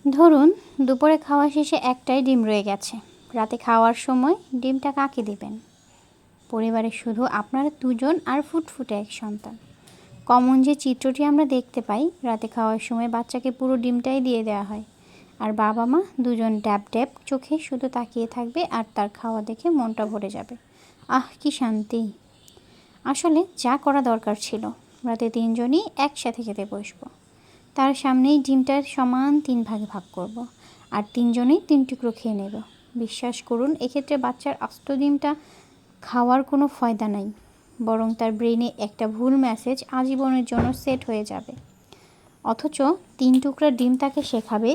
ধরুন দুপুরে খাওয়া শেষে একটাই ডিম রয়ে গেছে। রাতে খাওয়ার সময় ডিমটা কাকে দিবেন? পরিবারে শুধু আপনারা দুজন আর ফুটফুটে এক সন্তান। কমন যে চিত্রটি আমরা দেখতে পাই, রাতে খাওয়ার সময় বাচ্চাকে পুরো ডিমটাই দিয়ে দেওয়া হয়, আর বাবা মা দুজন ড্যাব ড্যাব চোখে শুধু তাকিয়ে থাকবে আর তার খাওয়া দেখে মনটা ভরে যাবে। আহ, কি শান্তি! আসলে যা করা দরকার ছিল, রাতে তিনজনই একসাথে খেতে বসবো। তার সামনেই ডিমটার সমান 3 ভাগে ভাগ করব, আর তিনজনেই 3 টুকরো খেয়ে নেব। বিশ্বাস করুন, এক্ষেত্রে বাচ্চার আস্ত ডিমটা খাওয়ার কোনো ফয়দা নাই, বরং তার ব্রেনে একটা ভুল মেসেজ আজীবনের জন্য সেট হয়ে যাবে। অথচ 3 টুকরা ডিম তাকে শেখাবে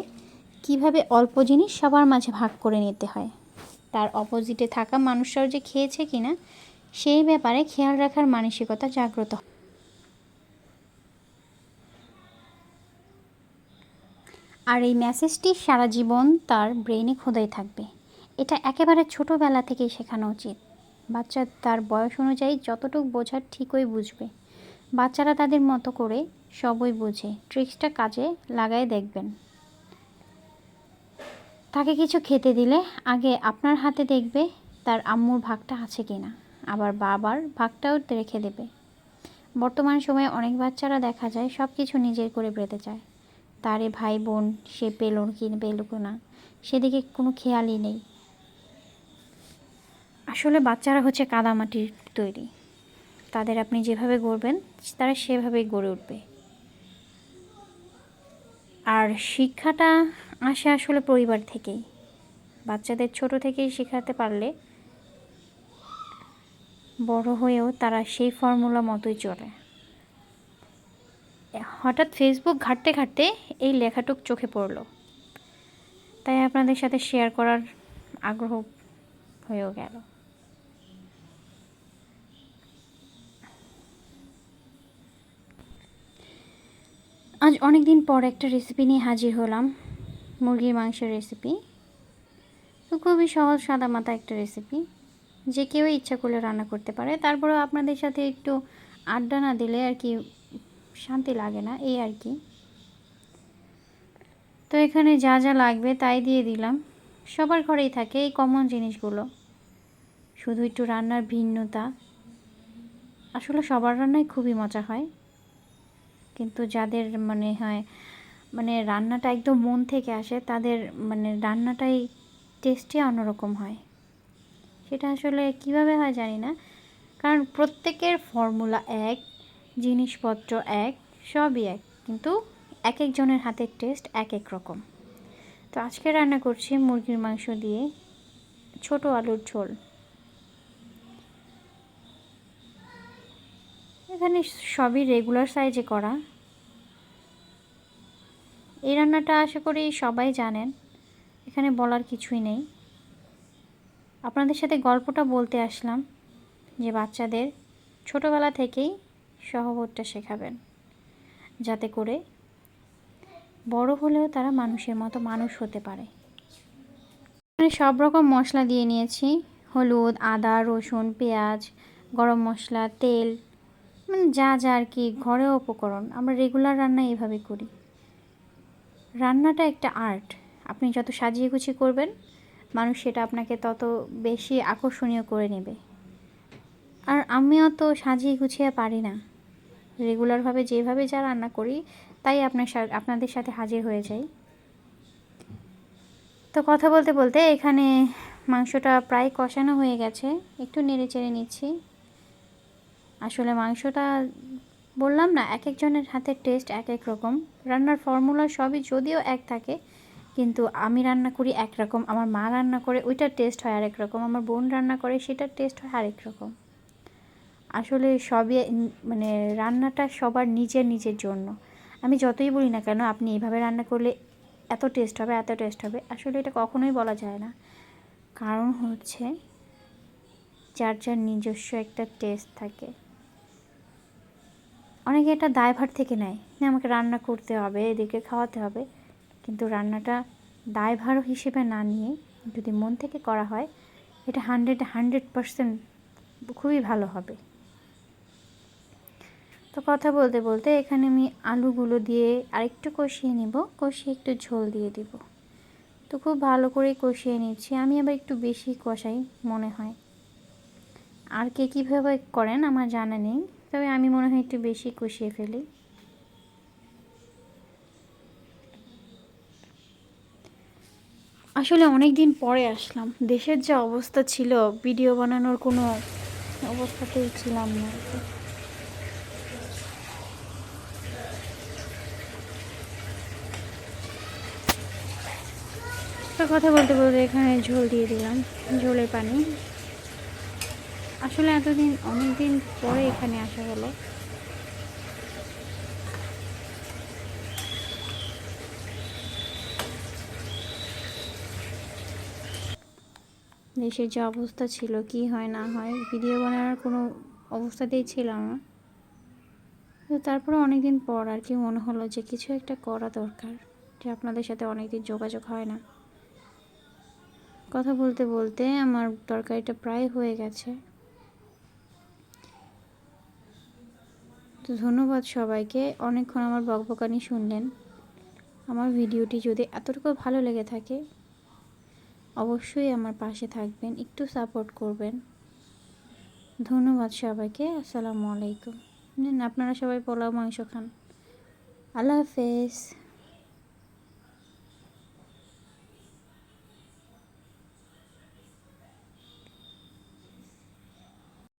কিভাবে অল্প জিনিস সবার মাঝে ভাগ করে নিতে হয়। তার অপোজিটে থাকা মানুষরাও যে খেয়েছে কিনা সেই ব্যাপারে খেয়াল রাখার মানসিকতা জাগ্রত। আর এই মেসেজটি সারা জীবন তার ব্রেনে খোদাই থাকবে। এটা একেবারে ছোটোবেলা থেকেই শেখানো উচিত। বাচ্চা তার বয়স অনুযায়ী যতটুকু বোঝার ঠিকই বুঝবে। বাচ্চারা তাদের মতো করে সবই বোঝে। ট্রিক্সটা কাজে লাগায় দেখবেন। তাকে কিছু খেতে দিলে আগে আপনার হাতে দেখবে তার আম্মুর ভাগটা আছে কিনা, আবার বাবার ভাগটাও রেখে দেবে। বর্তমান সময়ে অনেক বাচ্চারা দেখা যায় সব কিছু নিজের করে পেতে চায়। তারে ভাই বোন সে পেল কি পেল না সেদিকে কোনো খেয়ালই নেই। আসলে বাচ্চারা হচ্ছে কাদামাটির তৈরি। তাদের আপনি যেভাবে গড়বেন তারা সেভাবেই গড়ে উঠবে। আর শিক্ষাটা আসে আসলে পরিবার থেকেই। বাচ্চাদের ছোট থেকেই শেখাতে পারলে বড় হয়েও তারা সেই ফর্মুলা মতোই চলে। হঠাৎ ফেসবুক ঘাঁটতে ঘাঁটতে এই লেখাটুক চোখে পড়ল, তাই আপনাদের সাথে শেয়ার করার আগ্রহ হয়েও গেল। আজ অনেক দিন পর একটা রেসিপি নিয়ে হাজির হলাম, মুরগির মাংসের রেসিপি। তো খুবই সহজ সাদামাটা একটা রেসিপি, যে কেউ ইচ্ছা করলে রান্না করতে পারে। তারপরেও আপনাদের সাথে একটু আড্ডা না দিলে আর কি শান্তি লাগে না, এই আর কি। তো এখানে যা যা লাগবে তাই দিয়ে দিলাম। সবার ঘরেই থাকে এই কমন জিনিসগুলো, শুধু একটু রান্নার ভিন্নতা। আসলে সবার রান্নাই খুবই মজা হয়, কিন্তু যাদের মনে হয় রান্নাটা একদম মন থেকে আসে তাদের রান্নাটাই টেস্টই অন্যরকম হয়। সেটা আসলে কিভাবে হয় জানি না, কারণ প্রত্যেকের ফর্মুলা এক, জিনিসপত্র এক, সবই এক, কিন্তু এক একজনের হাতের টেস্ট এক এক রকম। তো আজকে রান্না করছি মুরগির মাংস দিয়ে ছোট আলুর ঝোল। এখানে সবই রেগুলার সাইজে করা। এই রান্নাটা আশা করি সবাই জানেন, এখানে বলার কিছুই নেই। আপনাদের সাথে গল্পটা বলতে আসলাম যে বাচ্চাদের ছোটোবেলা থেকেই সহবতটা শেখাবেন, যাতে করে বড় হলেও তারা মানুষের মতো মানুষ হতে পারে। সব রকম মশলা দিয়ে নিয়েছি, হলুদ, আদা, রসুন, পেঁয়াজ, গরম মশলা, তেল, যা যা আর কি ঘরেও উপকরণ। আমরা রেগুলার রান্না এভাবে করি। রান্নাটা একটা আর্ট। আপনি যত সাজিয়ে গুছিয়ে করবেন, মানুষ সেটা আপনাকে তত বেশি আকর্ষণীয় করে নেবে। আর আমিও তো সাজিয়ে গুছিয়ে পারি না। রেগুলারভাবে যেভাবে যা রান্না করি তাই আপনাদের সাথে হাজির হয়ে যাই। তো কথা বলতে বলতে এখানে মাংসটা প্রায় কষানো হয়ে গেছে, একটু নেড়ে চেড়ে নিচ্ছি। আসলে মাংসটা বললাম না, এক একজনের হাতের টেস্ট এক এক রকম। রান্নার ফর্মুলা সবই যদিও এক থাকে, কিন্তু আমি রান্না করি একরকম, আমার মা রান্না করে ওইটার টেস্ট হয় আরেক রকম, আমার বোন রান্না করে সেটার টেস্ট হয় আরেক রকম। আসলে সবই রান্নাটা সবার নিজের নিজের জন্য। আমি যতই বলি না কেন আপনি এইভাবে রান্না করলে এত টেস্ট হবে, এত টেস্ট হবে, আসলে এটা কখনোই বলা যায় না। কারণ হচ্ছে যার যার নিজস্ব একটা টেস্ট থাকে। অনেকে এটা দায়ভার থেকে নেয়, না আমাকে রান্না করতে হবে, এদিকে খাওয়াতে হবে। কিন্তু রান্নাটা দায়ভার হিসেবে না নিয়ে যদি মন থেকে করা হয়, এটা 100% খুবই ভালো হবে। তো কথা বলতে বলতে এখানে আমি আলুগুলো দিয়ে আরেকটু কষিয়ে নেব, কষিয়ে একটু ঝোল দিয়ে দিব। তো খুব ভালো করে কষিয়ে নিচ্ছি, আমি আবার একটু বেশি কষাই মনে হয়। আর কে কীভাবে করেন আমার জানা নেই, তবে আমি মনে হয় একটু বেশি কষিয়ে ফেলি। আসলে অনেক দিন পরে আসলাম, দেশের যে অবস্থা ছিল ভিডিও বানানোর কোনো অবস্থাতেই ছিলাম না। তো কথা বলতে বলতে এখানে ঝোল দিয়ে দিলাম, ঝোলের পানি। আসলে এতদিন অনেক দিন পরে এখানে আসা হলো। দেশের যে অবস্থা ছিল, কি হয় না হয়, ভিডিও বানানোর কোনো অবস্থাতেই ছিলাম না। তো তারপরে অনেক দিন পর আর কি মনে হলো যে কিছু একটা করা দরকার, যে আপনাদের সাথে অনেক দিন যোগাযোগ হয় না। কথা বলতে বলতে আমার তরকারিটা প্রায় হয়ে গেছে। তো ধন্যবাদ সবাইকে, অনেকক্ষণ আমার বকবকানি শুনলেন। আমার ভিডিওটি যদি এতটুকু ভালো লেগে থাকে অবশ্যই আমার পাশে থাকবেন, একটু সাপোর্ট করবেন। ধন্যবাদ সবাইকে। আসসালামু আলাইকুম। আপনারা সবাই পোলাও মাংস খান। আল্লাহ হাফেজ।